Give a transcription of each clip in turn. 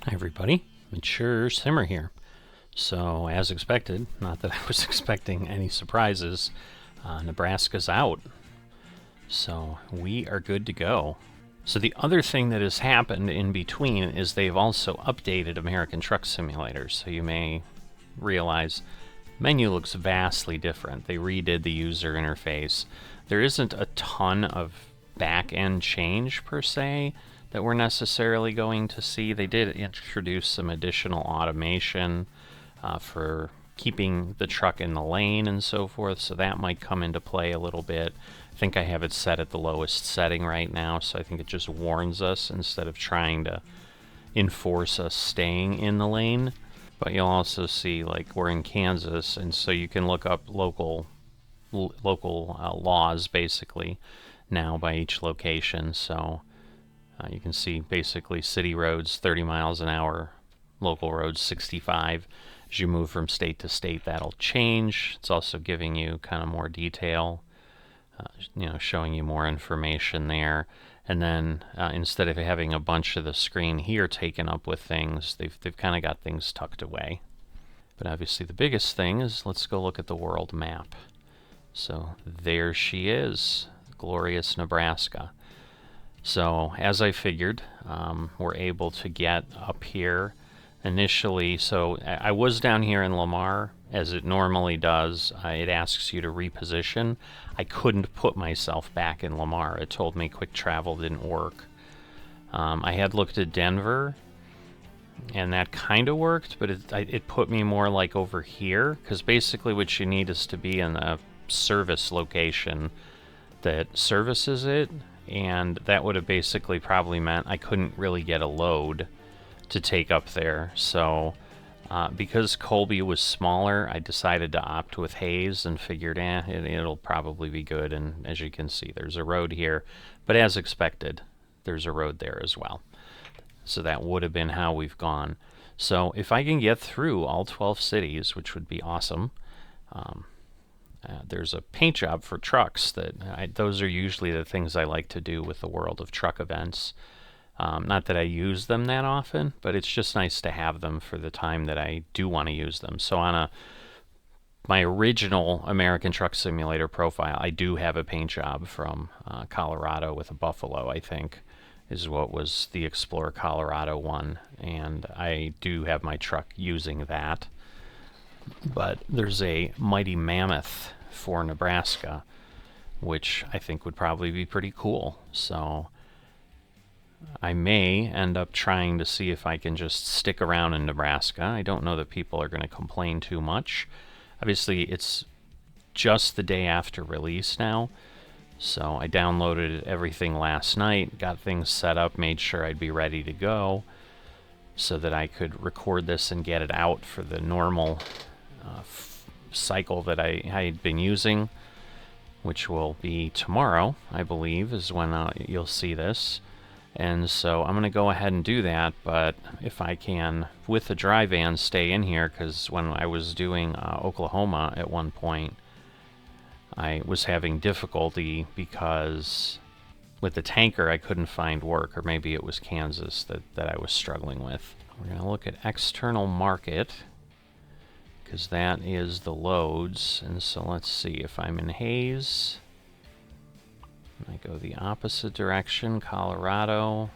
Hi everybody, Mature Simmer here. So as expected, not that I was expecting any surprises, Nebraska's out. So we are good to go. So the other thing that has happened in between is they've also updated American Truck Simulator. So you may realize menu looks vastly different. They redid the user interface. There isn't a ton of back-end change per se that we're necessarily going to see. They did introduce some additional automation for keeping the truck in the lane and so forth, so that might come into play a little bit. I think I have it set at the lowest setting right now, so I think it just warns us instead of trying to enforce us staying in the lane. But you'll also see, like, we're in Kansas, and so you can look up local laws basically now by each location. So you can see basically city roads 30 miles an hour, local roads 65. As you move from state to state, that'll change. It's also giving you kind of more detail, showing you more information there. And then instead of having a bunch of the screen here taken up with things, they've kind of got things tucked away. But obviously the biggest thing is, let's go look at the world map. So there she is, glorious Nebraska. So as I figured, we're able to get up here initially. So I was down here in Lamar, as it normally does. It asks you to reposition. I couldn't put myself back in Lamar. It told me quick travel didn't work. I had looked at Denver, and that kind of worked, but it put me more like over here, because basically what you need is to be in a service location that services it, and that would have basically probably meant I couldn't really get a load to take up there. So because Colby was smaller, I decided to opt with Hayes and figured it'll probably be good. And as you can see, there's a road here, but as expected, there's a road there as well. So that would have been how we've gone. So if I can get through all 12 cities, which would be awesome, there's a paint job for trucks. Those are usually the things I like to do with the World of Truck events. Not that I use them that often, but it's just nice to have them for the time that I do want to use them. So on my original American Truck Simulator profile, I do have a paint job from Colorado with a Buffalo, I think, is what was the Explorer Colorado one. And I do have my truck using that. But there's a Mighty Mammoth for Nebraska, which I think would probably be pretty cool. So I may end up trying to see if I can just stick around in Nebraska. I don't know that people are going to complain too much. Obviously, it's just the day after release now, so I downloaded everything last night, got things set up, made sure I'd be ready to go so that I could record this and get it out for the normal cycle that I had been using, which will be tomorrow, I believe, is when you'll see this. And so I'm going to go ahead and do that, but if I can, with the dry van, stay in here, because when I was doing Oklahoma at one point, I was having difficulty because with the tanker I couldn't find work, or maybe it was Kansas that I was struggling with. We're going to look at external market, because that is the loads. And so let's see, if I'm in Hayes, I go the opposite direction, Colorado.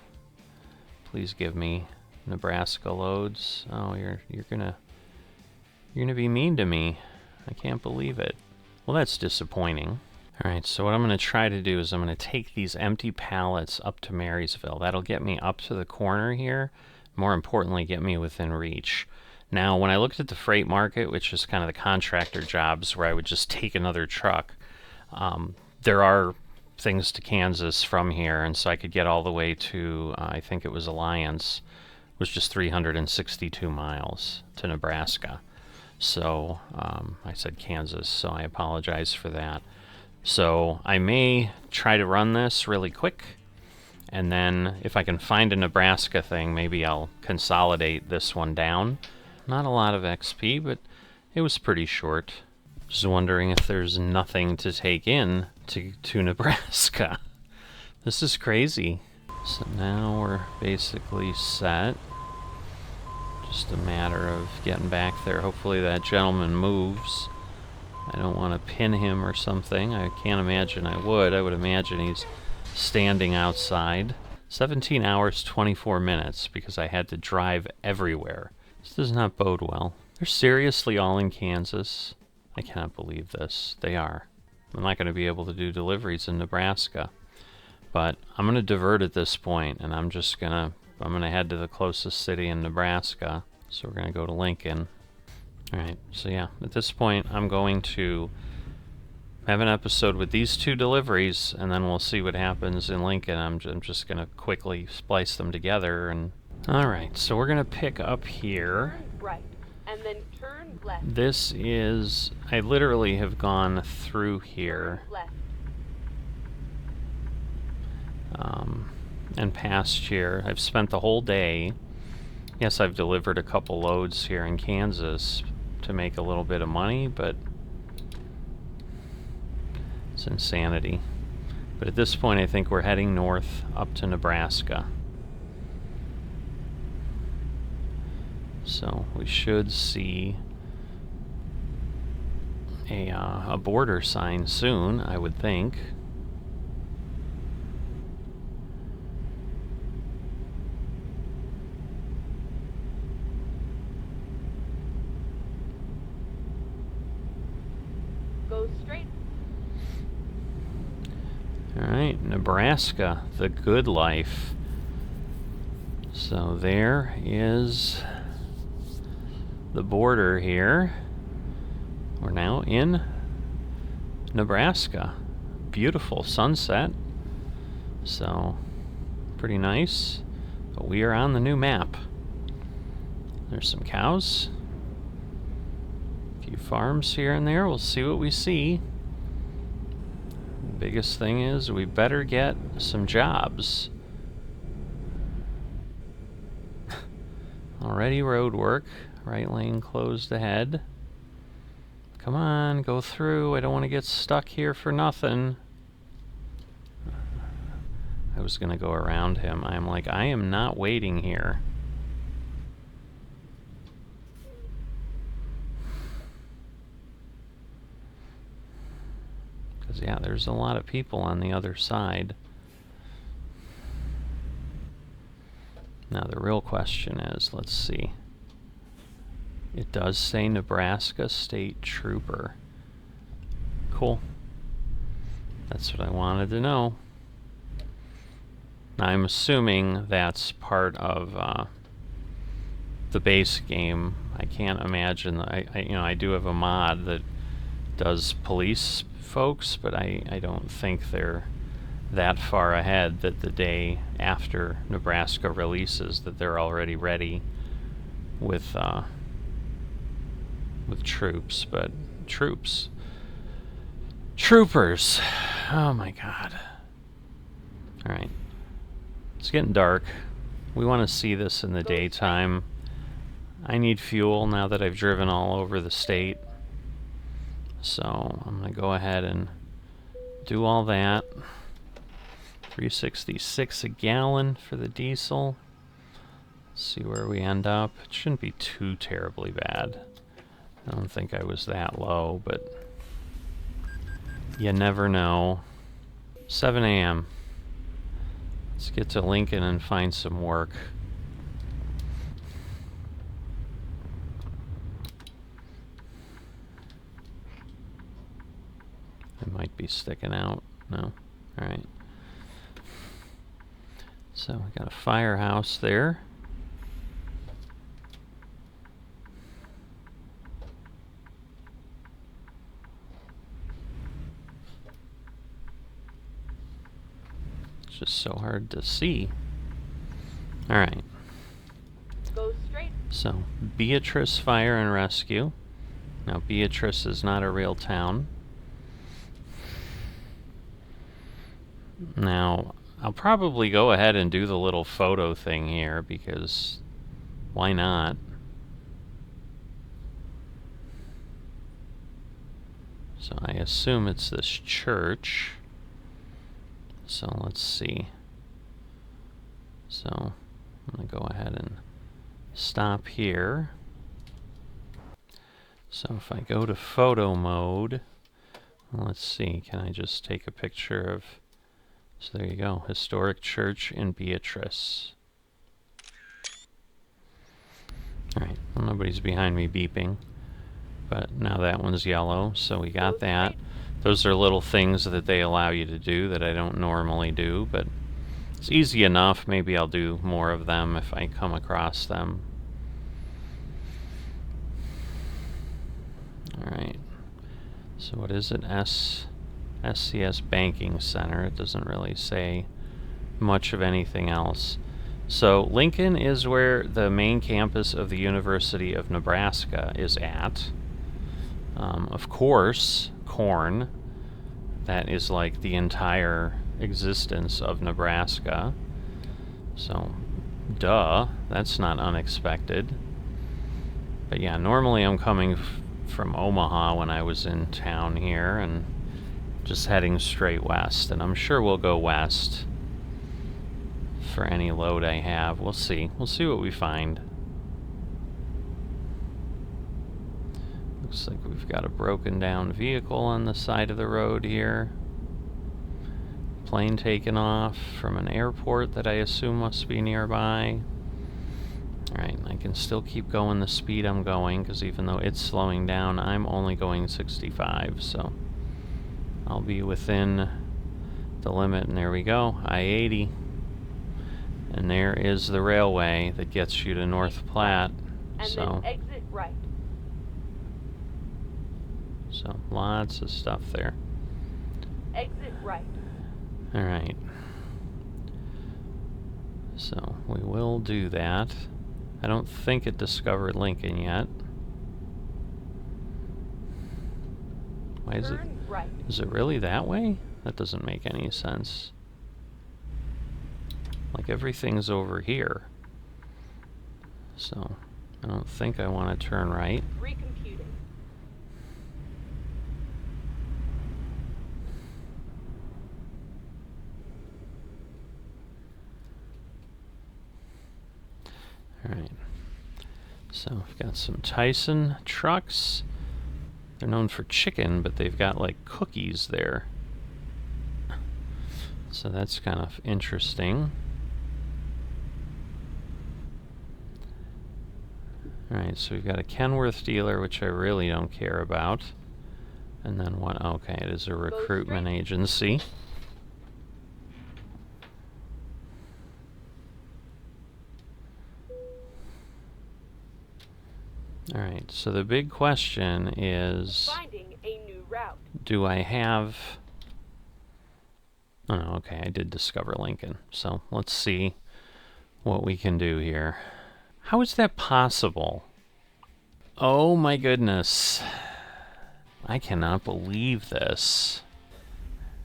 Please give me Nebraska loads. Oh, you're gonna be mean to me. I can't believe it. Well, that's disappointing. All right, so what I'm gonna try to do is I'm gonna take these empty pallets up to Marysville. That'll get me up to the corner here. More importantly, get me within reach. Now, when I looked at the freight market, which is kind of the contractor jobs where I would just take another truck, there are things to Kansas from here, and so I could get all the way to, I think it was Alliance, was just 362 miles to Nebraska. So I said Kansas, so I apologize for that. So I may try to run this really quick, and then if I can find a Nebraska thing, maybe I'll consolidate this one down. Not a lot of XP, but it was pretty short. Just wondering if there's nothing to take in to Nebraska. This is crazy. So now we're basically set. Just a matter of getting back there. Hopefully that gentleman moves. I don't want to pin him or something. I can't imagine I would. I would imagine he's standing outside. 17 hours, 24 minutes because I had to drive everywhere. This does not bode well. They're seriously all in Kansas. I cannot believe this. They are. I'm not going to be able to do deliveries in Nebraska. But I'm going to divert at this point, and I'm going to head to the closest city in Nebraska. So we're going to go to Lincoln. Alright, so yeah, at this point I'm going to have an episode with these two deliveries, and then we'll see what happens in Lincoln. I'm just going to quickly splice them together. And alright, so we're going to pick up here. Turn right, and then turn left. This is... I literally have gone through here. Turn left. And past here. I've spent the whole day. Yes, I've delivered a couple loads here in Kansas to make a little bit of money, but it's insanity. But at this point, I think we're heading north up to Nebraska. So we should see a border sign soon, I would think. Go straight. Alright, Nebraska, the good life. So there is the border here. We're now in Nebraska. Beautiful sunset. So, pretty nice. But we are on the new map. There's some cows. A few farms here and there. We'll see what we see. The biggest thing is we better get some jobs. Already road work. Right lane closed ahead. Come on, go through. I don't want to get stuck here for nothing. I was going to go around him. I'm like, I am not waiting here. Because, yeah, there's a lot of people on the other side. Now, the real question is, let's see. It does say Nebraska State Trooper. Cool. That's what I wanted to know. Now, I'm assuming that's part of the base game. I can't imagine. I do have a mod that does police folks, but I don't think they're that far ahead that the day after Nebraska releases that they're already ready with troops. But troopers, oh my god. All right, it's getting dark. We want to see this in the daytime. I need fuel now that I've driven all over the state, so I'm gonna go ahead and do all that. $3.66 a gallon for the diesel. Let's see where we end up. It shouldn't be too terribly bad. I don't think I was that low, but you never know. 7 a.m. Let's get to Lincoln and find some work. It might be sticking out. No? Alright. So we got a firehouse there. It's just so hard to see. Alright. Go straight. So, Beatrice Fire and Rescue. Now, Beatrice is not a real town. Now, I'll probably go ahead and do the little photo thing here, because why not? So I assume it's this church. So let's see. So I'm going to go ahead and stop here. So if I go to photo mode, let's see, can I just take a picture of, so there you go, historic church in Beatrice. Alright, well, nobody's behind me beeping, but now that one's yellow, so we got that. Those are little things that they allow you to do that I don't normally do, but it's easy enough. Maybe I'll do more of them if I come across them. Alright, so what is it? SCS Banking Center. It doesn't really say much of anything else. So Lincoln is where the main campus of the University of Nebraska is at. Of course, corn. That is like the entire existence of Nebraska. So, duh, that's not unexpected. But yeah, normally I'm coming from Omaha when I was in town here and just heading straight west. And I'm sure we'll go west for any load I have. We'll see. We'll see what we find. Looks like we've got a broken down vehicle on the side of the road here. Plane taken off from an airport that I assume must be nearby. Alright, I can still keep going the speed I'm going, because even though it's slowing down, I'm only going 65, so I'll be within the limit, and there we go, I-80. And there is the railway that gets you to North Platte. And so, then exit right. So, lots of stuff there. Exit right. Alright. So, we will do that. I don't think it discovered Lincoln yet. Why is it? Turn right. Is it really that way? That doesn't make any sense. Like everything's over here. So, I don't think I want to turn right. Recomputing. Alright, so we've got some Tyson trucks. They're known for chicken, but they've got like cookies there. So that's kind of interesting. Alright, so we've got a Kenworth dealer, which I really don't care about. And then what? Okay, it is a recruitment agency. Alright, so the big question is, Finding a new route. do I have... Oh, no, okay, I did discover Lincoln. So let's see what we can do here. How is that possible? Oh my goodness. I cannot believe this.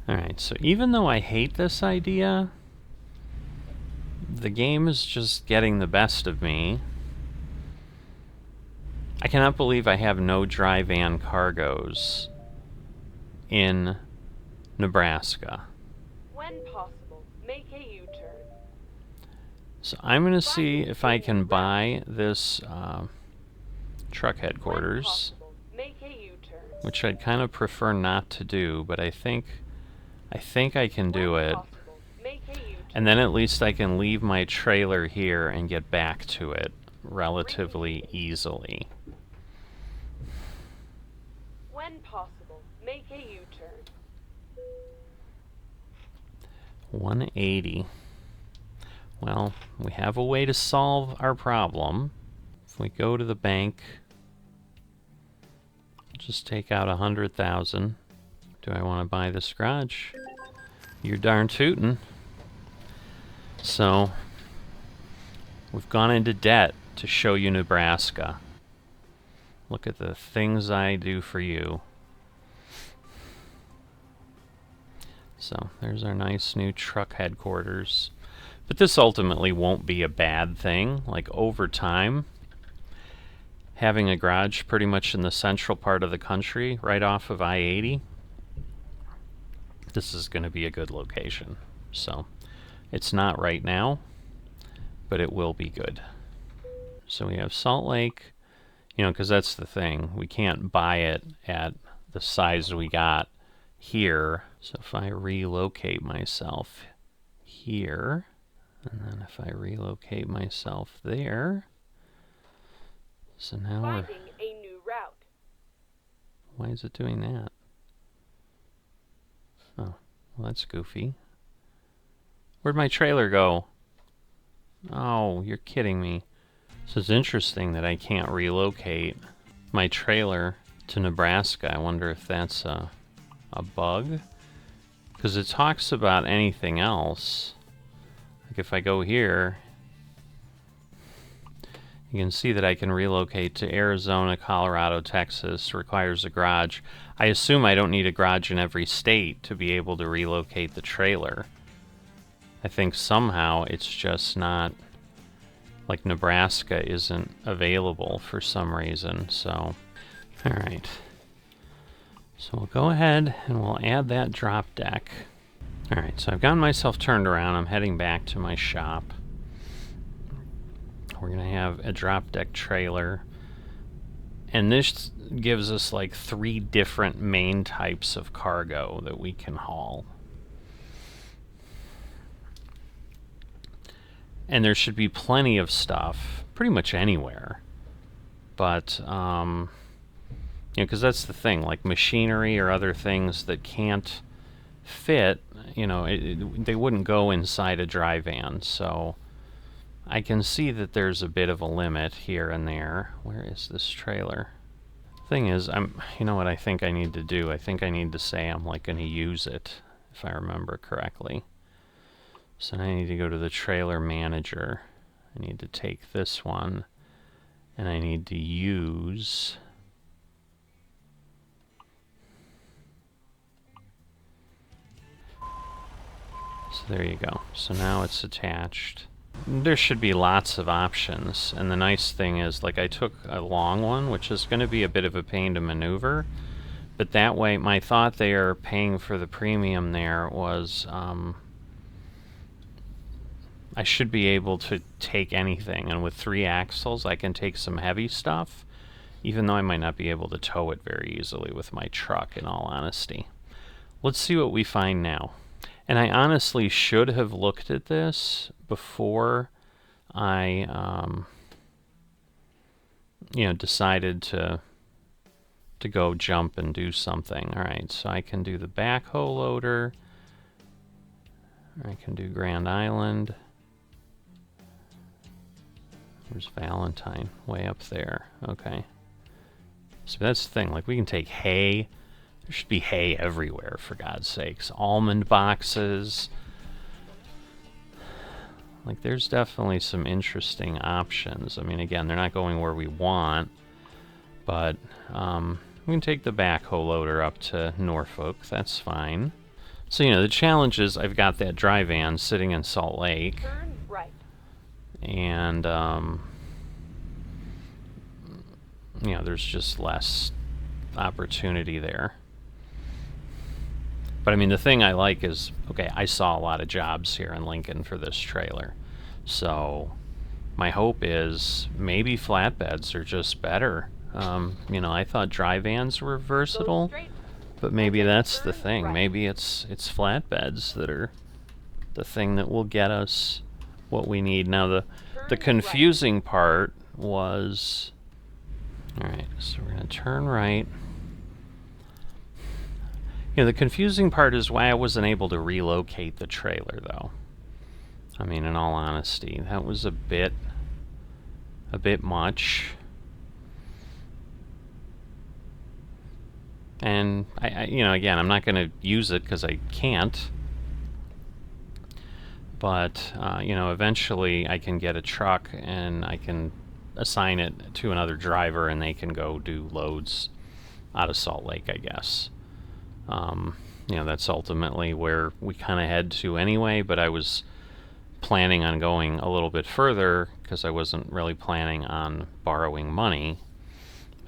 Alright, so even though I hate this idea, the game is just getting the best of me. I cannot believe I have no dry van cargoes in Nebraska. When possible, make a U-turn. So I'm going to see if I can buy this truck When headquarters, possible, make a U-turn. which I'd kind of prefer not to do, but I think I can do When it. possible, make a U-turn. And then at least I can leave my trailer here and get back to it relatively easily. When possible, make a U-turn. 180. Well, we have a way to solve our problem. If we go to the bank, just take out 100,000. Do I want to buy this garage? You're darn tootin'. So, we've gone into debt to show you Nebraska. Look at the things I do for you. So, there's our nice new truck headquarters. But this ultimately won't be a bad thing. Like, over time, having a garage pretty much in the central part of the country, right off of I-80, this is going to be a good location. So, it's not right now, but it will be good. So we have Salt Lake, you know, because that's the thing. We can't buy it at the size we got here. So if I relocate myself here, and then if I relocate myself there, so now we're... Finding a new route. Why is it doing that? Oh, well, that's goofy. Where'd my trailer go? Oh, you're kidding me. So it's interesting that I can't relocate my trailer to Nebraska. I wonder if that's a bug? Because it talks about anything else. Like if I go here, you can see that I can relocate to Arizona, Colorado, Texas. Requires a garage. I assume I don't need a garage in every state to be able to relocate the trailer. I think somehow it's just not, like Nebraska isn't available for some reason, so. Alright. So we'll go ahead and we'll add that drop deck. Alright, so I've gotten myself turned around. I'm heading back to my shop. We're going to have a drop deck trailer. And this gives us like 3 different main types of cargo that we can haul. And there should be plenty of stuff, pretty much anywhere. But, you know, because that's the thing, like machinery or other things that can't fit, you know, they wouldn't go inside a dry van. So I can see that there's a bit of a limit here and there. Where is this trailer? Thing is, you know what I think I need to do? I think I need to say I'm like going to use it, if I remember correctly. So I need to go to the trailer manager. I need to take this one, and I need to use... So there you go. So now it's attached. There should be lots of options, and the nice thing is, like, I took a long one, which is going to be a bit of a pain to maneuver, but that way, my thought there, paying for the premium there, was I should be able to take anything, and with 3 axles I can take some heavy stuff, even though I might not be able to tow it very easily with my truck, in all honesty. Let's see what we find now. And I honestly should have looked at this before I you know, decided to go jump and do something. Alright, so I can do the backhoe loader. I can do Grand Island. Where's Valentine? Way up there. Okay. So that's the thing. Like, we can take hay. There should be hay everywhere, for God's sakes. Almond boxes. Like, there's definitely some interesting options. I mean, again, they're not going where we want. But we can take the backhoe loader up to Norfolk. That's fine. So, you know, the challenge is I've got that dry van sitting in Salt Lake. Turn right. And, you know, there's just less opportunity there. But, I mean, the thing I like is, okay, I saw a lot of jobs here in Lincoln for this trailer. So, my hope is maybe flatbeds are just better. You know, I thought dry vans were versatile. But maybe that's the thing. Maybe it's flatbeds that are the thing that will get us what we need. Now the confusing part was... Alright, so we're going to turn right. You know, the confusing part is why I wasn't able to relocate the trailer, though. I mean, in all honesty, that was a bit much. And, you know, again, I'm not going to use it because I can't. But, you know, eventually I can get a truck and I can assign it to another driver and they can go do loads out of Salt Lake, I guess. You know, that's ultimately where we kind of head to anyway, but I was planning on going a little bit further because I wasn't really planning on borrowing money.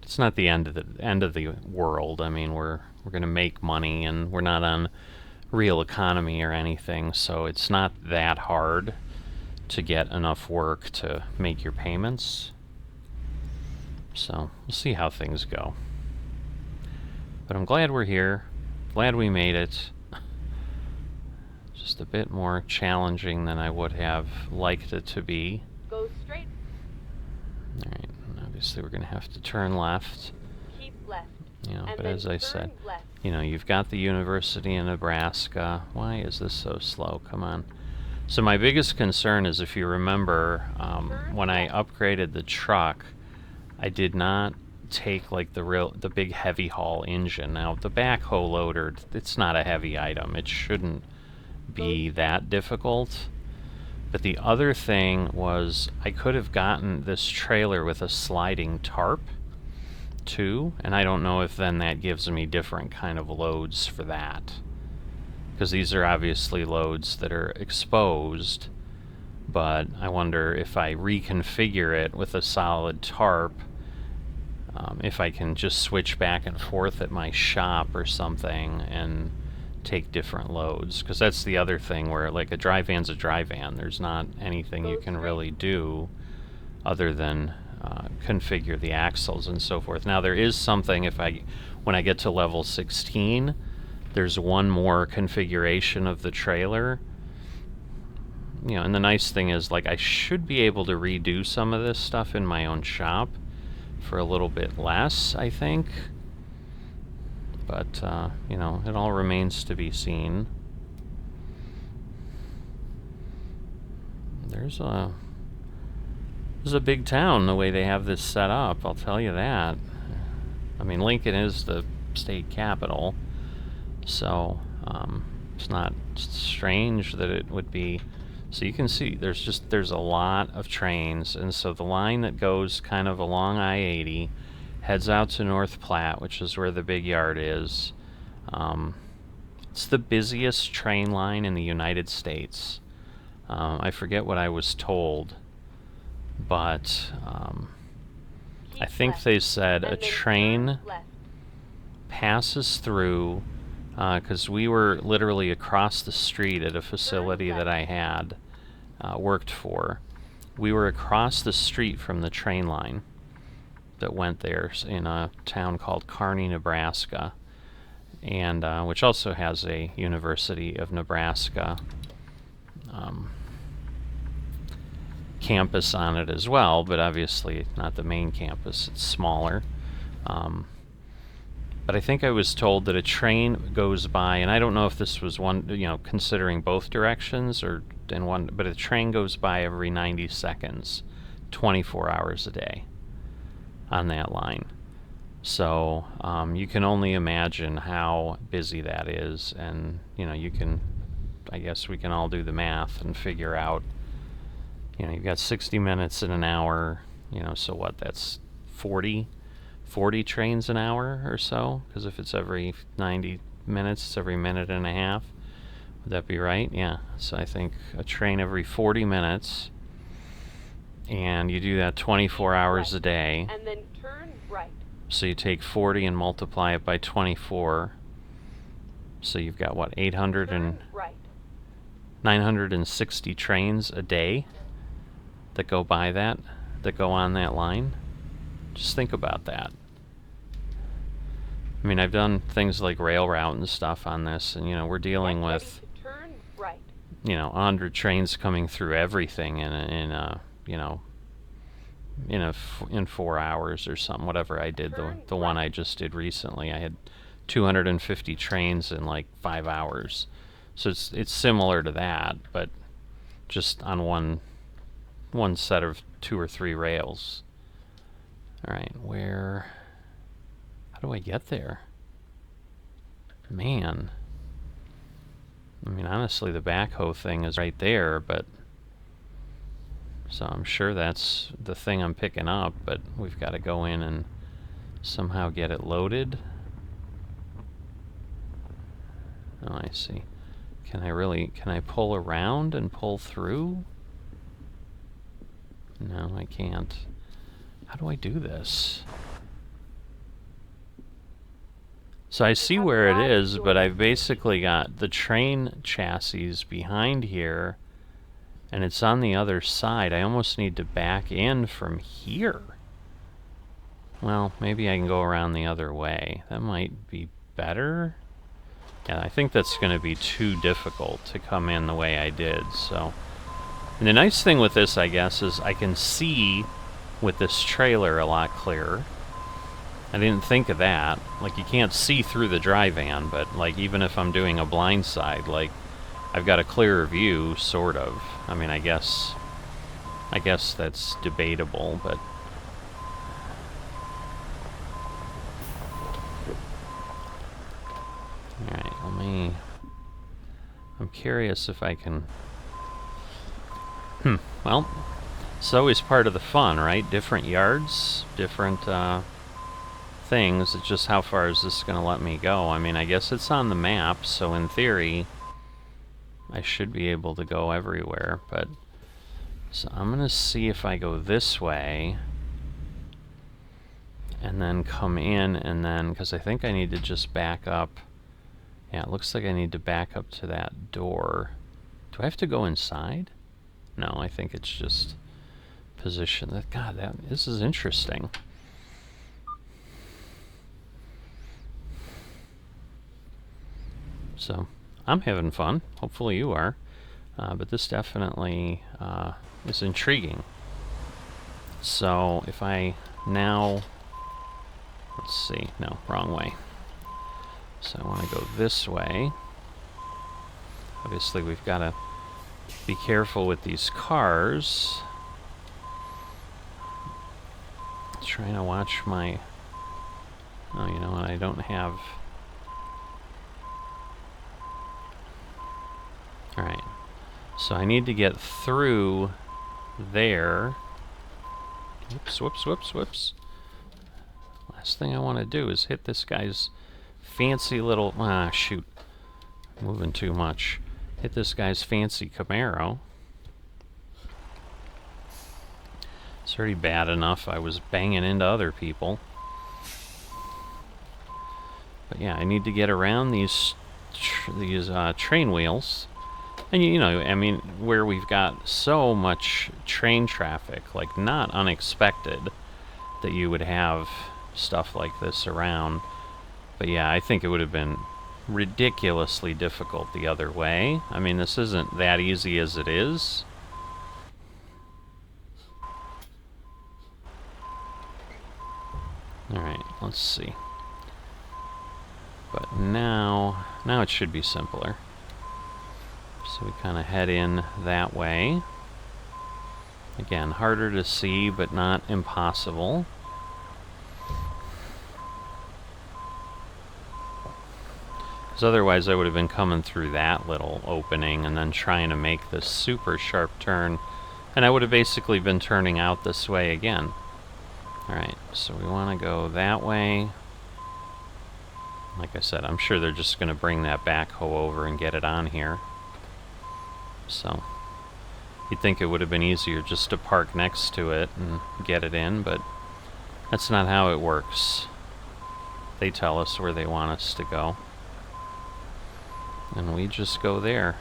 It's not the end of the world. I mean, we're going to make money, and we're not on real economy or anything, so it's not that hard to get enough work to make your payments. So we'll see how things go. But I'm glad we're here. Glad we made it. Just a bit more challenging than I would have liked it to be. Go straight. Alright, obviously we're going to have to turn left. Keep left. You know, And but then as I turn said, left. you know, you've got the University in Nebraska. Why is this so slow? Come on. So my biggest concern is, if you remember, when I upgraded the truck, I did not take like the big heavy haul engine. Now the backhoe loader, it's not a heavy item. It shouldn't be that difficult. But the other thing was, I could have gotten this trailer with a sliding tarp too, and I don't know if then that gives me different kind of loads for that, because these are obviously loads that are exposed, but I wonder if I reconfigure it with a solid tarp, if I can just switch back and forth at my shop or something and take different loads, because that's the other thing where, like, a dry van's a dry van. There's not anything you can really do other than configure the axles and so forth. Now there is something, when I get to level 16, there's one more configuration of the trailer. You know, and the nice thing is, like, I should be able to redo some of this stuff in my own shop for a little bit less, I think. But, you know, it all remains to be seen. There's a big town, the way they have this set up, I'll tell you that. I mean, Lincoln is the state capital, so it's not strange that it would be. So you can see there's a lot of trains, and so the line that goes kind of along I-80 heads out to North Platte, which is where the big yard is. It's the busiest train line in the United States. I forget what I was told, but I think they said a train passes through, because we were literally across the street at a facility that I had worked for. We were across the street from the train line that went there in a town called Kearney, Nebraska, and which also has a University of Nebraska campus on it as well, but obviously not the main campus, it's smaller. But I think I was told that a train goes by, and I don't know if this was one, you know, considering both directions or in one, but a train goes by every 90 seconds, 24 hours a day on that line. So you can only imagine how busy that is, and you know, I guess we can all do the math and figure out, you know, you've got 60 minutes in an hour, you know, so what, that's 40 trains an hour or so, because if it's every 90 minutes, it's every minute and a half. Would that be right? Yeah, so I think a train every 40 minutes, and you do that 24 hours a day. And then turn right. So you take 40 and multiply it by 24. So you've got, what, 960 trains a day that go by that go on that line. Just think about that. I mean, I've done things like rail route and stuff on this, and you know, we're dealing with, Turn right. you know, 100 trains coming through everything in 4 hours or something. Whatever I did, the one I just did recently, I had 250 trains in like 5 hours. So it's similar to that, but just on one set of 2 or 3 rails. All right, how do I get there? Man. I mean, honestly, the backhoe thing is right there, but so I'm sure that's the thing I'm picking up, but we've got to go in and somehow get it loaded. Oh, I see. Can I pull around and pull through? No, I can't. How do I do this? So I see where it is, but I've basically got the train chassis behind here, and it's on the other side. I almost need to back in from here. Well, maybe I can go around the other way. That might be better. Yeah, I think that's going to be too difficult to come in the way I did, so... And the nice thing with this, I guess, is I can see with this trailer a lot clearer. I didn't think of that. Like, you can't see through the dry van, but, like, even if I'm doing a blind side, like, I've got a clearer view, sort of. I mean, I guess that's debatable, but... Alright, I'm curious if I can... Well, it's always part of the fun, right? Different yards, different, things. It's just how far is this gonna let me go? I mean, I guess it's on the map, so in theory, I should be able to go everywhere, but... So I'm gonna see if I go this way... and then come in, and then... because I think I need to just back up... Yeah, it looks like I need to back up to that door. Do I have to go inside? No, I think it's just position. God, this is interesting. So, I'm having fun. Hopefully you are. But this definitely is intriguing. So, if I now... Let's see. No, wrong way. So I want to go this way. Obviously, we've got to be careful with these cars. Trying to watch my... Oh, you know what? I don't have... Alright. So I need to get through there. Whoops, whoops, whoops, whoops. Last thing I want to do is hit this guy's fancy little... Ah, shoot. Moving too much. Hit this guy's fancy Camaro. It's already bad enough I was banging into other people. But yeah, I need to get around these train wheels. And you know, I mean, where we've got so much train traffic, like not unexpected that you would have stuff like this around. But yeah, I think it would have been ridiculously difficult the other way. I mean, this isn't that easy as it is. Alright, let's see. But now it should be simpler. So we kind of head in that way. Again, harder to see, but not impossible. Because otherwise I would have been coming through that little opening and then trying to make this super sharp turn. And I would have basically been turning out this way again. Alright, so we want to go that way. Like I said, I'm sure they're just going to bring that backhoe over and get it on here. So, you'd think it would have been easier just to park next to it and get it in, but that's not how it works. They tell us where they want us to go. And we just go there.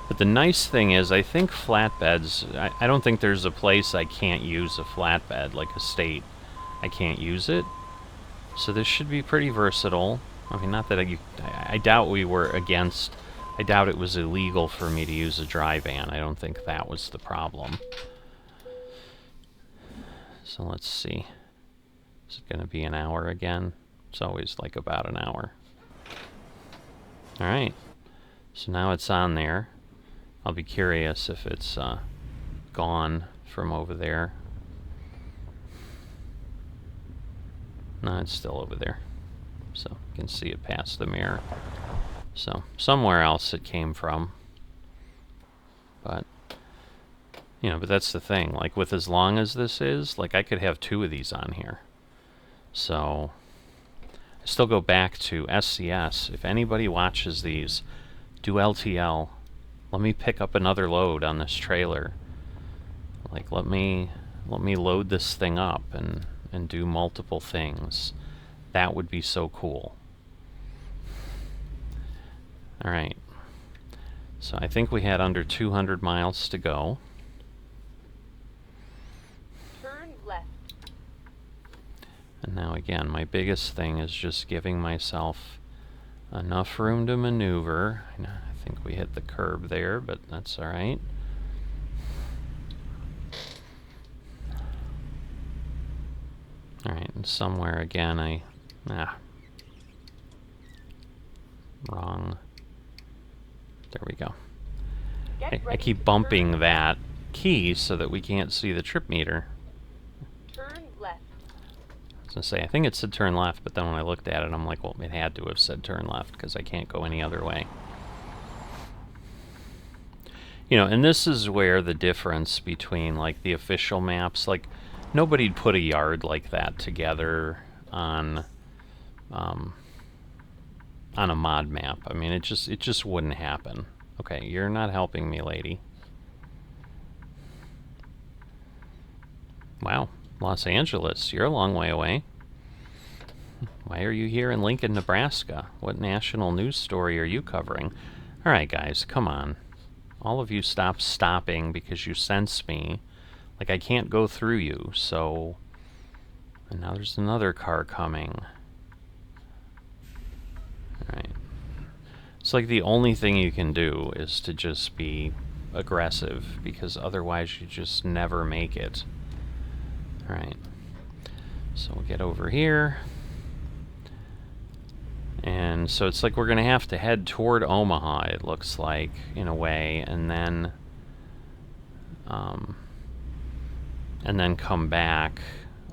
But the nice thing is, I think flatbeds, I don't think there's a place I can't use a flatbed, like a state. I can't use it. So this should be pretty versatile. I mean, not that I doubt we were against, I doubt it was illegal for me to use a dry van. I don't think that was the problem. So let's see. Is it going to be an hour again? It's always like about an hour. Alright. So now it's on there. I'll be curious if it's gone from over there. No, it's still over there. So you can see it past the mirror. So somewhere else it came from. But, you know, but that's the thing. Like, with as long as this is, like, I could have 2 of these on here. So I still go back to SCS. If anybody watches these, do LTL. Let me pick up another load on this trailer. Like, let me load this thing up and do multiple things. That would be so cool. Alright. So I think we had under 200 miles to go. Turn left. And now again, my biggest thing is just giving myself enough room to maneuver. I think we hit the curb there, but that's all right. All right, and somewhere again wrong. There we go. I keep bumping that key so that we can't see the trip meter. Turn left. I was gonna say, I think it said turn left, but then when I looked at it, I'm like, well, it had to have said turn left because I can't go any other way. You know, and this is where the difference between like the official maps, like nobody'd put a yard like that together on a mod map. I mean, it just wouldn't happen. Okay, you're not helping me, lady. Wow, Los Angeles, you're a long way away. Why are you here in Lincoln, Nebraska? What national news story are you covering? All right, guys, come on. All of you stop stopping because you sense me. Like, I can't go through you, so... And now there's another car coming. Alright. It's like the only thing you can do is to just be aggressive, because otherwise you just never make it. Alright. So we'll get over here. And so it's like we're going to have to head toward Omaha, it looks like, in a way, and then come back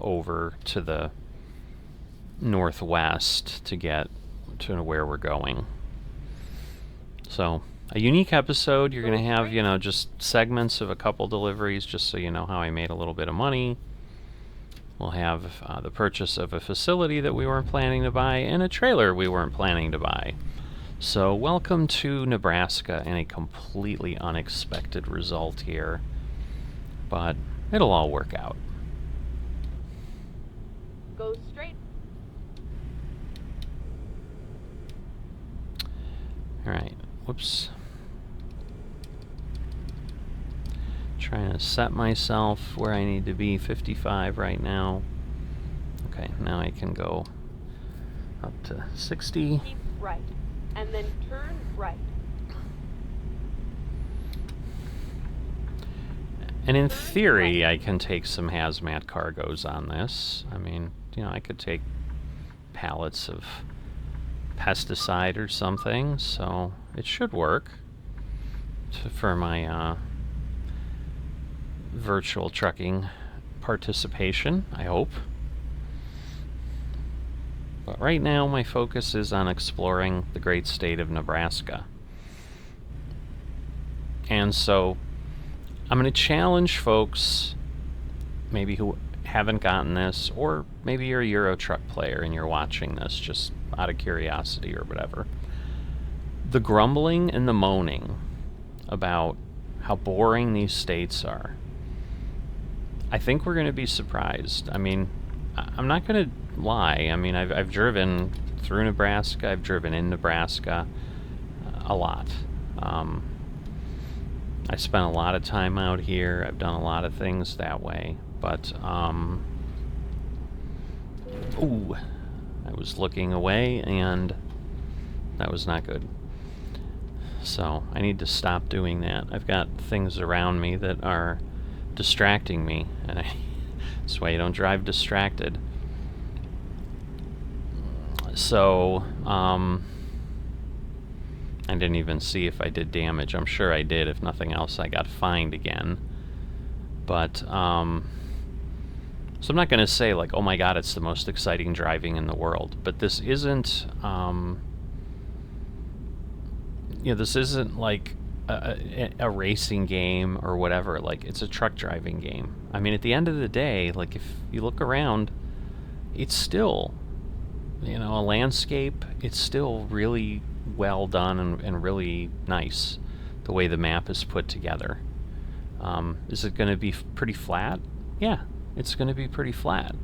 over to the northwest to get to where we're going. So, a unique episode. You're going to have, you know, just segments of a couple deliveries, just so you know how I made a little bit of money. We'll have the purchase of a facility that we weren't planning to buy and a trailer we weren't planning to buy. So welcome to Nebraska and a completely unexpected result here. But it'll all work out. Go straight. Alright, whoops. Trying to set myself where I need to be, 55 right now. Okay, now I can go up to 60. Keep right, and then turn right. And in theory, I can take some hazmat cargoes on this. I mean, you know, I could take pallets of pesticide or something, so it should work for my virtual trucking participation, I hope. But right now, my focus is on exploring the great state of Nebraska. And so, I'm going to challenge folks, maybe who haven't gotten this, or maybe you're a Euro Truck player and you're watching this just out of curiosity or whatever. The grumbling and the moaning about how boring these states are, I think we're going to be surprised. I mean, I'm not going to lie. I mean, I've driven through Nebraska. I've driven in Nebraska a lot. I spent a lot of time out here. I've done a lot of things that way. But, ooh, I was looking away, and that was not good. So, I need to stop doing that. I've got things around me that are distracting me, and that's why you don't drive distracted. So, I didn't even see if I did damage. I'm sure I did. If nothing else, I got fined again. But, so I'm not going to say, like, oh my god, it's the most exciting driving in the world. But this isn't, you know, this isn't like a racing game or whatever. Like, it's a truck driving game. I mean, at the end of the day, like, if you look around, it's still, you know, a landscape. It's still really well done and really nice, the way the map is put together. Is it going to be pretty flat? Yeah, it's going to be pretty flat.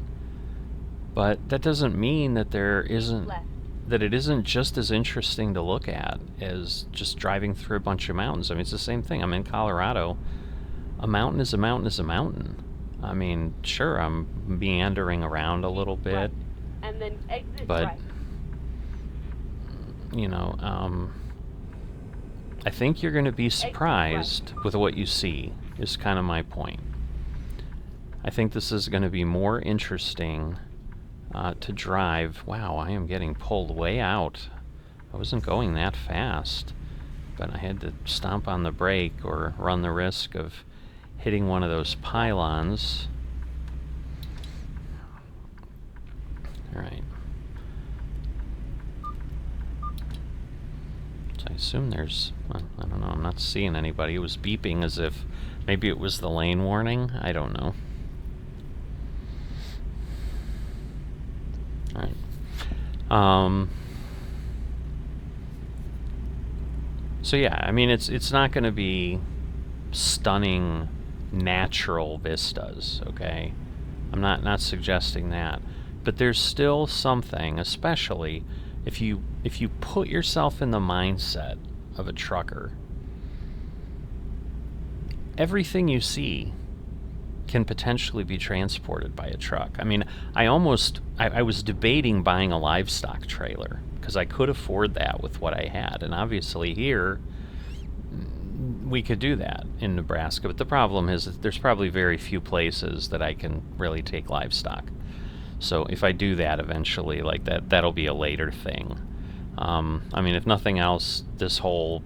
But that doesn't mean that there isn't... Left. that it isn't just as interesting to look at as just driving through a bunch of mountains. I mean, it's the same thing. I'm in Colorado. A mountain is a mountain is a mountain. I mean, sure, I'm meandering around a little bit, Right. And then exit but right. you know, I think you're going to be surprised with what you see, is kind of my point. I think this is going to be more interesting to drive. Wow, I am getting pulled way out. I wasn't going that fast, but I had to stomp on the brake or run the risk of hitting one of those pylons. All right. So I assume there's, well, I don't know, I'm not seeing anybody. It was beeping as if maybe it was the lane warning. I don't know. All right. So yeah, I mean, it's not going to be stunning natural vistas, okay? I'm not suggesting that, but there's still something, especially if you put yourself in the mindset of a trucker. Everything you see can potentially be transported by a truck. I mean, I was debating buying a livestock trailer because I could afford that with what I had, and obviously here we could do that in Nebraska, but the problem is that there's probably very few places that I can really take livestock. So if I do that eventually, like that'll be a later thing. I mean, if nothing else, this whole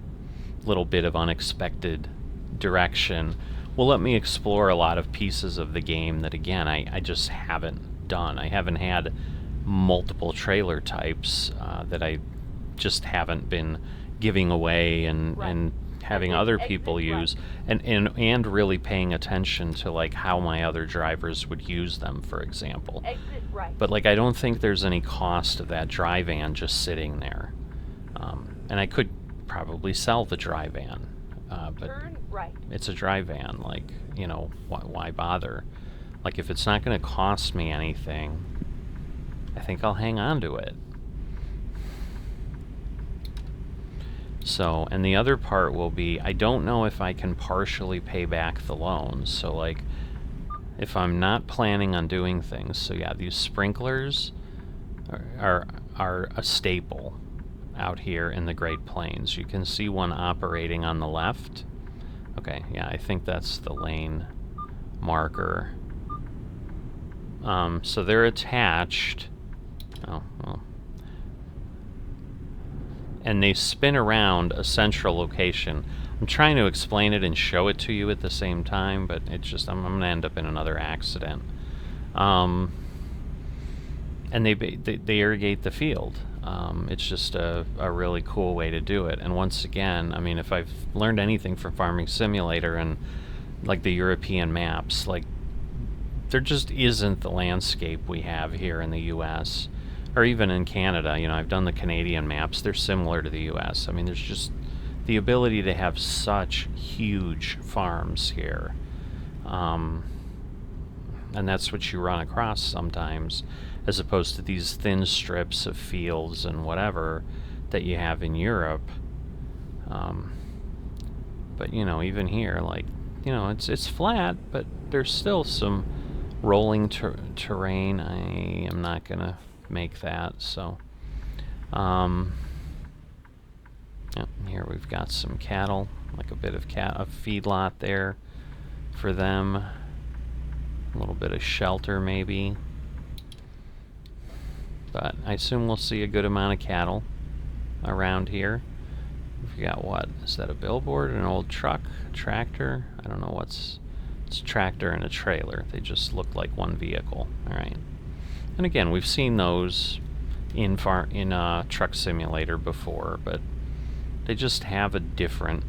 little bit of unexpected direction will let me explore a lot of pieces of the game that, again, I just haven't done. I haven't had multiple trailer types that I just haven't been giving away and having other people use, and really paying attention to like how my other drivers would use them, for example. Exit right. But like, I don't think there's any cost of that dry van just sitting there. And I could probably sell the dry van, but Turn right. it's a dry van. Like, you know, why bother? Like, if it's not going to cost me anything, I think I'll hang on to it. So, and the other part will be, I don't know if I can partially pay back the loans. So, like, if I'm not planning on doing things, so yeah, these sprinklers are a staple out here in the Great Plains. You can see one operating on the left. Okay, yeah, I think that's the lane marker. So they're attached. Oh, well. And they spin around a central location. I'm trying to explain it and show it to you at the same time, but it's just, I'm going to end up in another accident. And they irrigate the field. It's just a really cool way to do it. And once again, I mean, if I've learned anything from Farming Simulator and like the European maps, like, there just isn't the landscape we have here in the US or even in Canada. You know, I've done the Canadian maps. They're similar to the US. I mean, there's just the ability to have such huge farms here. And that's what you run across sometimes, as opposed to these thin strips of fields and whatever that you have in Europe. But, you know, even here, like, you know, it's flat, but there's still some rolling terrain. I am not going to make that, so... Yep, here we've got some cattle, like a bit of a feedlot there for them. A little bit of shelter, maybe. But I assume we'll see a good amount of cattle around here. We've got, what? Is that a billboard? An old truck? A tractor? I don't know what's... It's a tractor and a trailer. They just look like one vehicle. Alright. And again, we've seen those in Truck Simulator before, but they just have a different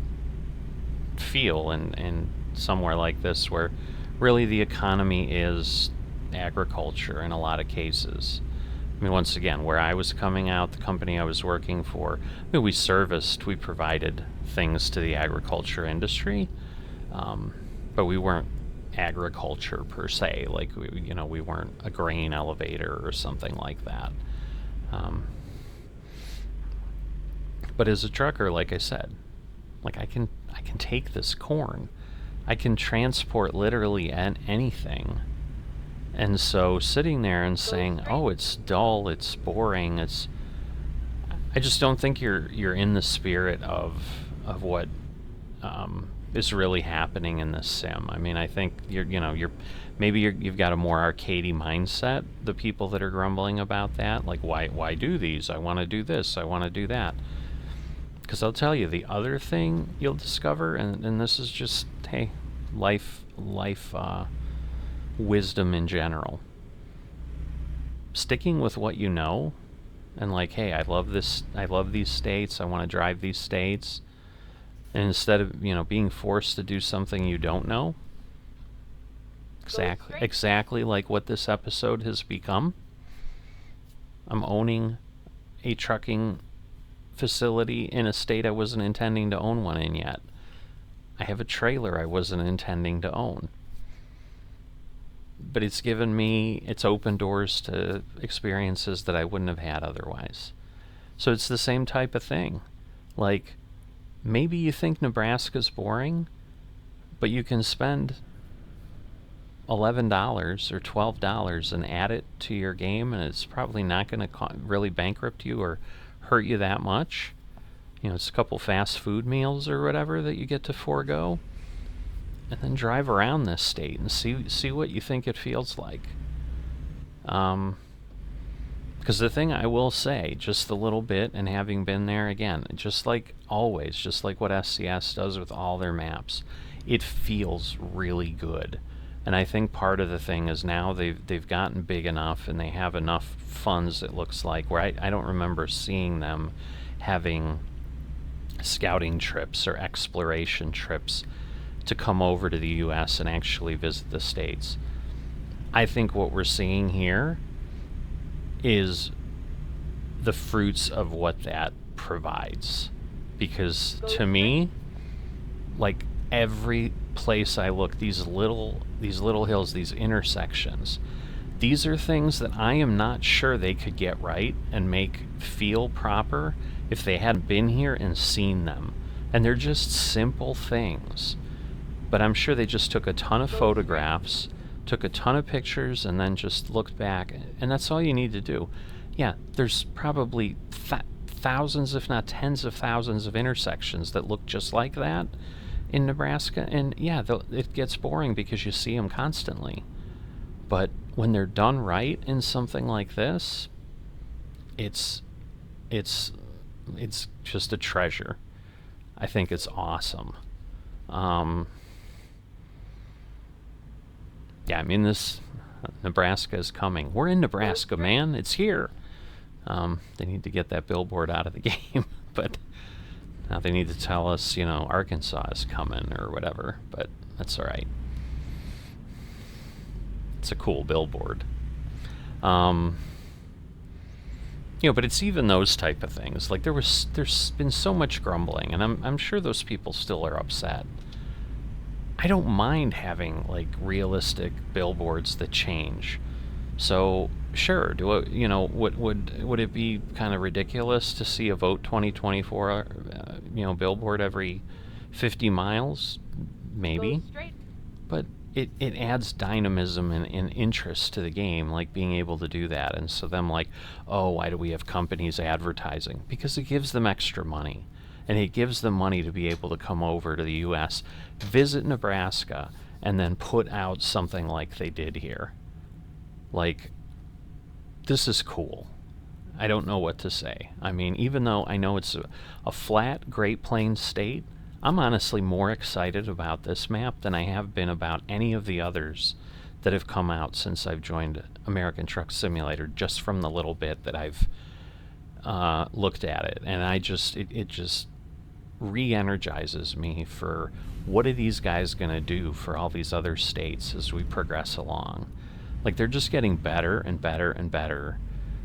feel in somewhere like this, where really the economy is agriculture in a lot of cases. I mean, once again, where I was coming out, the company I was working for, I mean, we provided things to the agriculture industry, but we weren't agriculture per se. Like, we weren't a grain elevator or something like that. But as a trucker, like I said, like I can take this corn. I can transport literally anything. And so sitting there and saying, "Oh, it's dull, it's boring, it's," I just don't think you're in the spirit of what is really happening in this sim. I mean, I think you've got a more arcadey mindset. The people that are grumbling about that, like, why do these? I want to do this. I want to do that. Because I'll tell you, the other thing you'll discover, and this is just, hey, life wisdom in general. Sticking with what you know, and like, hey, I love these states. I want to drive these states. And instead of being forced to do something you don't know, exactly like what this episode has become. I'm owning a trucking facility in a state I wasn't intending to own one in yet. I have a trailer I wasn't intending to own. But it's opened doors to experiences that I wouldn't have had otherwise. So it's the same type of thing. Like, maybe you think Nebraska's boring, but you can spend $11 or $12 and add it to your game, and it's probably not going to really bankrupt you or hurt you that much. It's a couple fast food meals or whatever that you get to forego, and then drive around this state and see what you think it feels like. Because the thing I will say, just a little bit, and having been there again, just like always, just like what SCS does with all their maps, it feels really good. And I think part of the thing is now they've gotten big enough and they have enough funds, it looks like, where I don't remember seeing them having scouting trips or exploration trips to come over to the US and actually visit the states. I think what we're seeing here is the fruits of what that provides. Because to me, like, every place I look, these little hills, these intersections, these are things that I am not sure they could get right and make feel proper if they hadn't been here and seen them. And they're just simple things. But I'm sure they just took a ton of photographs, took a ton of pictures, and then just looked back. And that's all you need to do. Yeah, there's probably thousands, if not tens of thousands of intersections that look just like that in Nebraska. And yeah, it gets boring because you see them constantly. But when they're done right in something like this, it's just a treasure. I think it's awesome. Yeah, I mean, this Nebraska is coming. We're in Nebraska, man. It's here. They need to get that billboard out of the game, but now they need to tell us, Arkansas is coming or whatever, but that's all right. It's a cool billboard. But it's even those type of things. Like, there's been so much grumbling, and I'm sure those people still are upset. I don't mind having, like, realistic billboards that change. So sure, would it be kind of ridiculous to see a Vote 2024 billboard every 50 miles? Maybe. But it adds dynamism and interest to the game, like being able to do that. And so them like, oh, why do we have companies advertising? Because it gives them extra money. And it gives them money to be able to come over to the U.S., visit Nebraska, and then put out something like they did here. Like, this is cool. I don't know what to say. I mean, even though I know it's a flat Great Plains state, I'm honestly more excited about this map than I have been about any of the others that have come out since I've joined American Truck Simulator, just from the little bit that I've looked at it. And it just re-energizes me for what are these guys going to do for all these other states as we progress along. Like, they're just getting better and better and better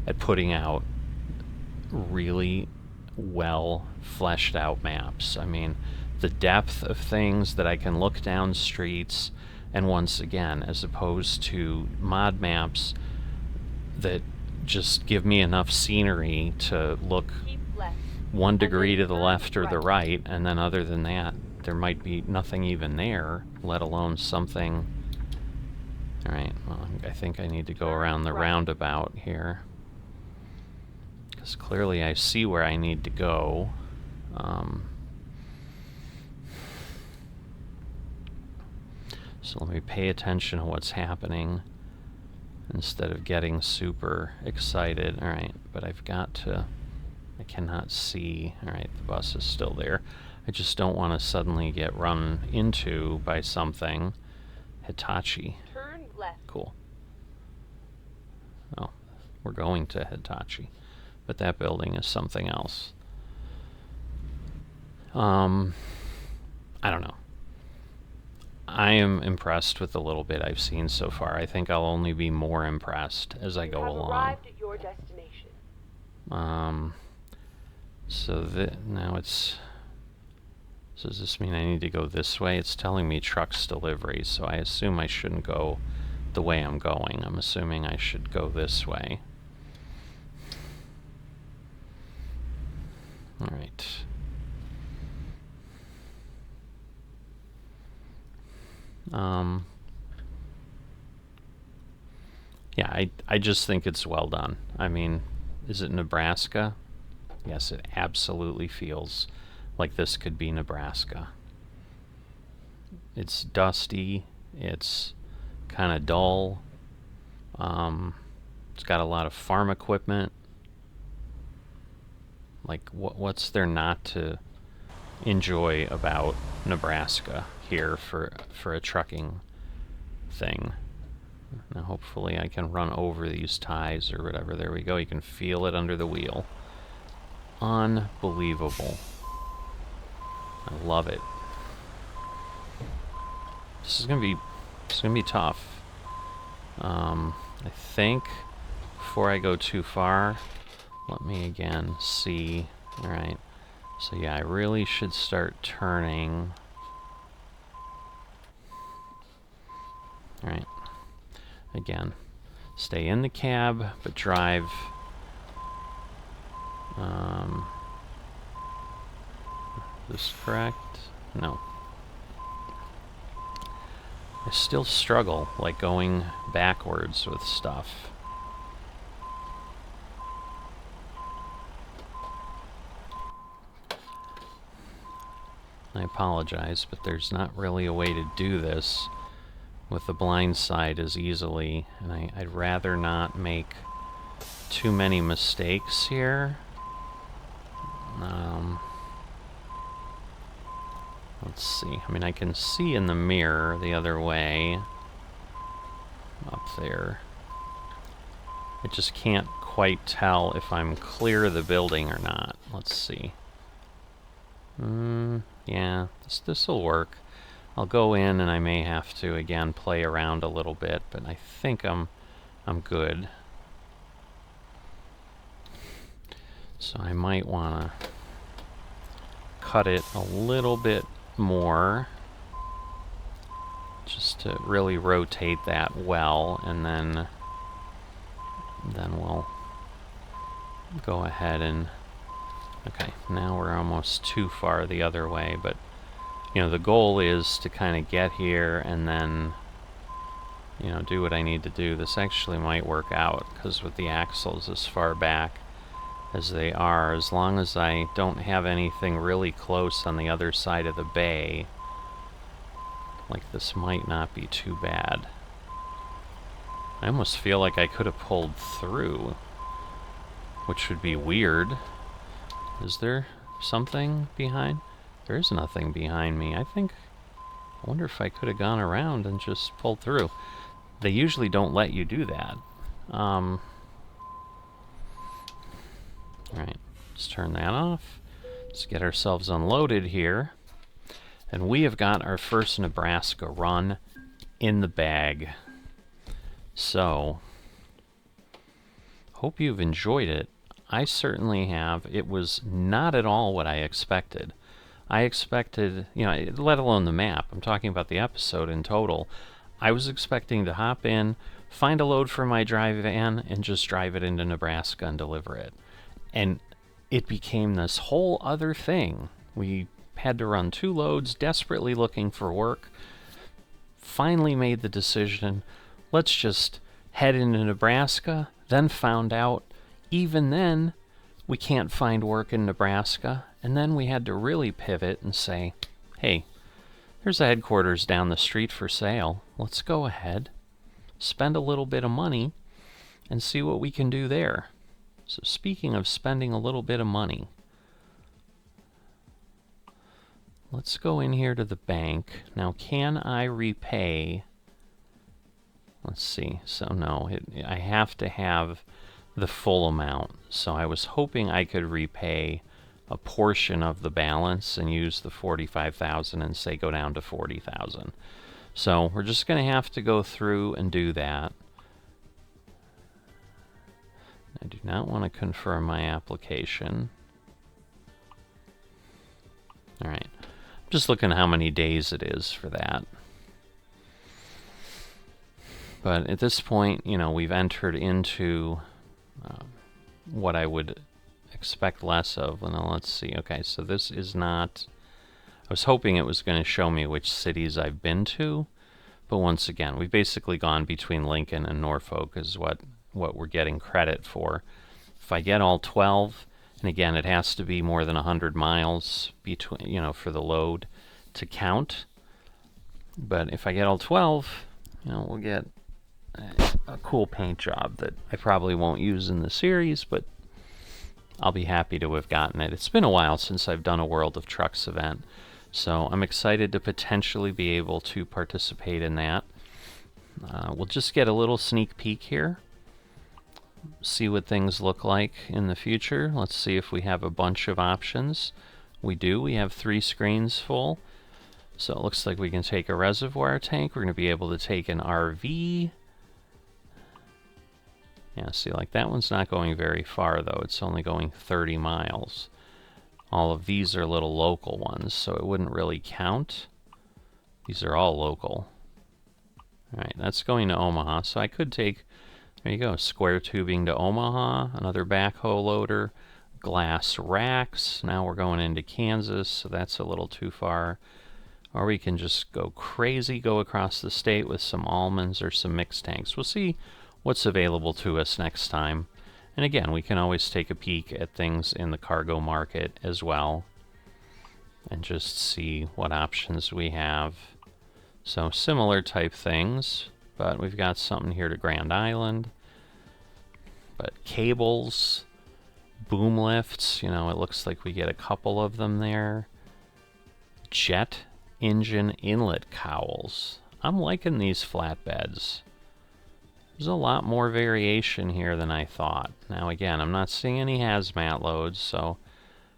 at putting out really well fleshed out maps. I mean, the depth of things that I can look down streets, and once again, as opposed to mod maps that just give me enough scenery to look 1 degree to the turn left or the right. right, and then other than that, there might be nothing even there, let alone something. Alright, well, I think I need to go Turn around the right. roundabout here. Because clearly I see where I need to go. So let me pay attention to what's happening instead of getting super excited. Alright, but I've got to... I cannot see. Alright, the bus is still there. I just don't want to suddenly get run into by something. Hitachi. Turn left. Cool. Oh, we're going to Hitachi. But that building is something else. I don't know. I am impressed with the little bit I've seen so far. I think I'll only be more impressed as I go along. Arrived at your destination. So now it's... So does this mean I need to go this way? It's telling me trucks delivery, so I assume I shouldn't go the way I'm going. I'm assuming I should go this way. Alright. Yeah, I just think it's well done. I mean, is it Nebraska? Yes, it absolutely feels like this could be Nebraska. It's dusty, it's kind of dull, it's got a lot of farm equipment. Like, what's there not to enjoy about Nebraska here for a trucking thing? Now hopefully I can run over these ties or whatever. There we go. You can feel it under the wheel. Unbelievable. I love it. This is gonna be tough. I think before I go too far, let me again see. All right. So yeah, I really should start turning. All right. Again, stay in the cab, but drive. Is this correct? No. I still struggle, like, going backwards with stuff. I apologize, but there's not really a way to do this with the blind side as easily, and I'd rather not make too many mistakes here. Let's see. I mean, I can see in the mirror the other way. Up there. I just can't quite tell if I'm clear of the building or not. Let's see. Yeah, this'll work. I'll go in and I may have to again play around a little bit, but I think I'm good. So I might want to cut it a little bit more just to really rotate that well, and then we'll go ahead and okay, now we're almost too far the other way, but you know, the goal is to kind of get here and then, you know, do what I need to do. This actually might work out, because with the axles as far back as they are, as long as I don't have anything really close on the other side of the bay, like, this might not be too bad. I almost feel like I could have pulled through, which would be weird. Is there something behind? There is nothing behind me. I wonder if I could have gone around and just pulled through. They usually don't let you do that. Alright, let's turn that off. Let's get ourselves unloaded here. And we have got our first Nebraska run in the bag. So, hope you've enjoyed it. I certainly have. It was not at all what I expected. I expected, you know, let alone the map, I'm talking about the episode in total. I was expecting to hop in, find a load for my drive van, and just drive it into Nebraska and deliver it. And it became this whole other thing. We had to run 2 loads, desperately looking for work. Finally made the decision, let's just head into Nebraska. Then found out, even then, we can't find work in Nebraska. And then we had to really pivot and say, hey, there's a headquarters down the street for sale. Let's go ahead, spend a little bit of money, and see what we can do there. So speaking of spending a little bit of money, let's go in here to the bank. Now, can I repay? Let's see. So no, I have to have the full amount. So I was hoping I could repay a portion of the balance and use the 45,000 and say go down to 40,000. So we're just going to have to go through and do that. I do not want to confirm my application. All right. I'm just looking at how many days it is for that. But at this point, you know, we've entered into what I would expect less of. And now let's see. Okay, so this is not... I was hoping it was going to show me which cities I've been to. But once again, we've basically gone between Lincoln and Norfolk is what we're getting credit for. If I get all 12, and again, it has to be more than 100 miles between, you know, for the load to count. But if I get all 12, you know, we'll get a cool paint job that I probably won't use in the series, but I'll be happy to have gotten it. It's been a while since I've done a World of Trucks event, so I'm excited to potentially be able to participate in that. We'll just get a little sneak peek here, see what things look like in the future. Let's see if we have a bunch of options. We do. We have 3 screens full. So it looks like we can take a reservoir tank. We're going to be able to take an RV. Yeah, see, like that one's not going very far, though. It's only going 30 miles. All of these are little local ones, so it wouldn't really count. These are all local. All right, that's going to Omaha, so I could take, there you go, square tubing to Omaha, another backhoe loader, glass racks. Now we're going into Kansas, so that's a little too far. Or we can just go crazy, go across the state with some almonds or some mixed tanks. We'll see what's available to us next time. And again, we can always take a peek at things in the cargo market as well and just see what options we have. So similar type things, but we've got something here to Grand Island. But cables, boom lifts, you know, it looks like we get a couple of them there. Jet engine inlet cowls. I'm liking these flatbeds. There's a lot more variation here than I thought. Now again, I'm not seeing any hazmat loads, so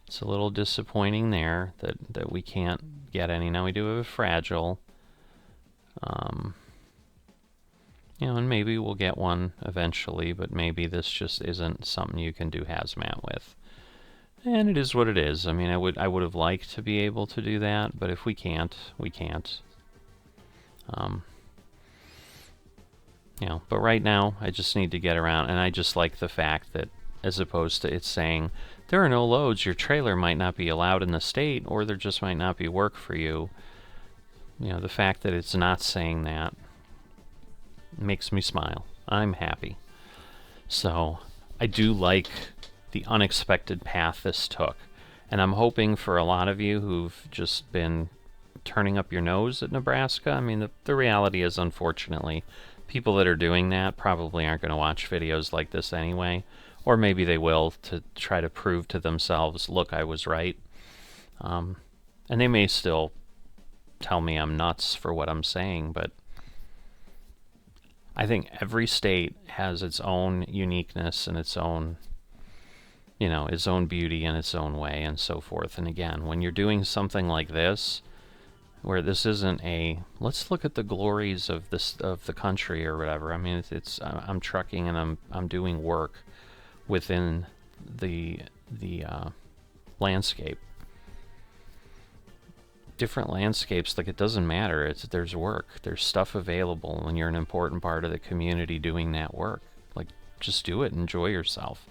it's a little disappointing there that we can't get any. Now we do have a fragile. You know, and maybe we'll get one eventually, but maybe this just isn't something you can do hazmat with. And it is what it is. I mean, I would have liked to be able to do that, but if we can't, we can't. You know, but right now, I just need to get around, and I just like the fact that, as opposed to it saying, there are no loads, your trailer might not be allowed in the state, or there just might not be work for you. You know, the fact that it's not saying that makes me smile. I'm happy. So, I do like the unexpected path this took. And I'm hoping for a lot of you who've just been turning up your nose at Nebraska. I mean, the reality is, unfortunately, people that are doing that probably aren't going to watch videos like this anyway. Or maybe they will to try to prove to themselves, look, I was right. And they may still tell me I'm nuts for what I'm saying, but I think every state has its own uniqueness and its own, you know, its own beauty in its own way and so forth. And again, when you're doing something like this, where this isn't a, let's look at the glories of the country or whatever. I mean, it's I'm trucking and I'm doing work within the landscape. Different landscapes, like, it doesn't matter. There's work, there's stuff available when you're an important part of the community doing that work. Like, just do it, enjoy yourself.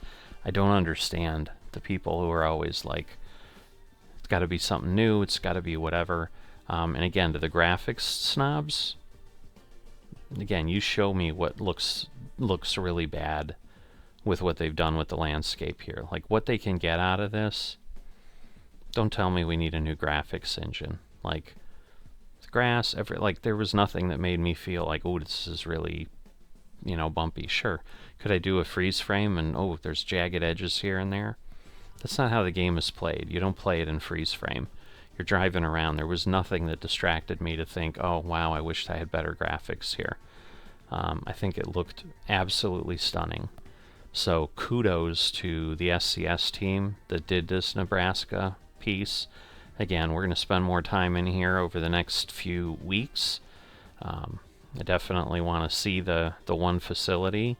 I don't understand the people who are always like, it's got to be something new, it's got to be whatever. And again, to the graphics snobs, again, you show me what looks really bad with what they've done with the landscape here. Like what they can get out of this. Don't tell me we need a new graphics engine. Like the grass, like there was nothing that made me feel like, oh, this is really, bumpy. Sure, could I do a freeze frame and oh, there's jagged edges here and there? That's not how the game is played. You don't play it in freeze frame. You're driving around. There was nothing that distracted me to think, oh wow, I wished I had better graphics here. I think it looked absolutely stunning. So kudos to the SCS team that did this Nebraska piece. Again, we're going to spend more time in here over the next few weeks. I definitely want to see the one facility.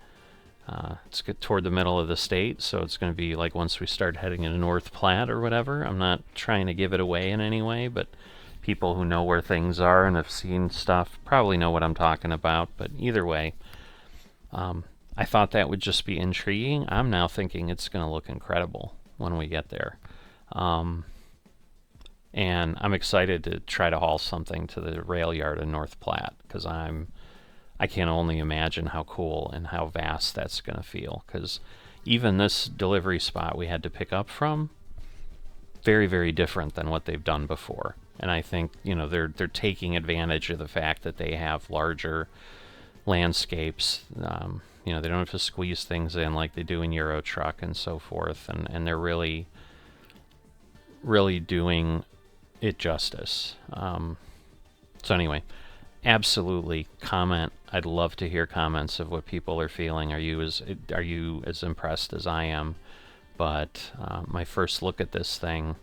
It's toward the middle of the state, so it's going to be like once we start heading into North Platte or whatever. I'm not trying to give it away in any way, but people who know where things are and have seen stuff probably know what I'm talking about. But either way, I thought that would just be intriguing. I'm now thinking it's going to look incredible when we get there. And I'm excited to try to haul something to the rail yard in North Platte, because I can only imagine how cool and how vast that's going to feel. Because even this delivery spot we had to pick up from, very, very different than what they've done before. And I think, they're taking advantage of the fact that they have larger landscapes. They don't have to squeeze things in like they do in Euro Truck and so forth. And they're really, really doing it justice. So anyway, absolutely comment. I'd love to hear comments of what people are feeling. Are you as impressed as I am? But my first look at this thing,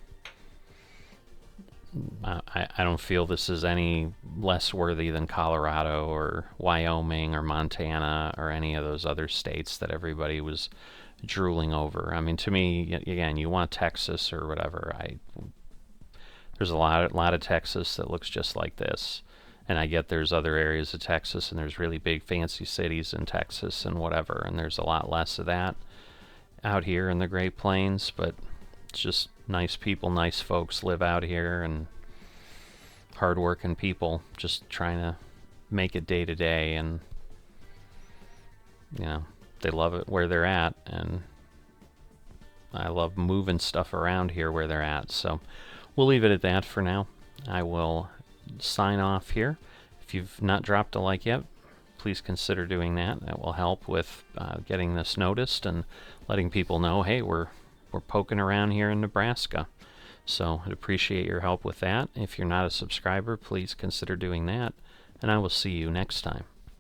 I don't feel this is any less worthy than Colorado or Wyoming or Montana or any of those other states that everybody was drooling over. I mean, to me, again, you want Texas or whatever. There's a lot of Texas that looks just like this. And I get there's other areas of Texas and there's really big fancy cities in Texas and whatever, and there's a lot less of that out here in the Great Plains, but it's just nice people, nice folks live out here, and hardworking people just trying to make it day to day, and they love it where they're at, and I love moving stuff around here where they're at. So we'll leave it at that for now. I will sign off here. If you've not dropped a like yet, please consider doing that. That will help with getting this noticed and letting people know, hey, we're poking around here in Nebraska. So I'd appreciate your help with that. If you're not a subscriber, please consider doing that, and I will see you next time.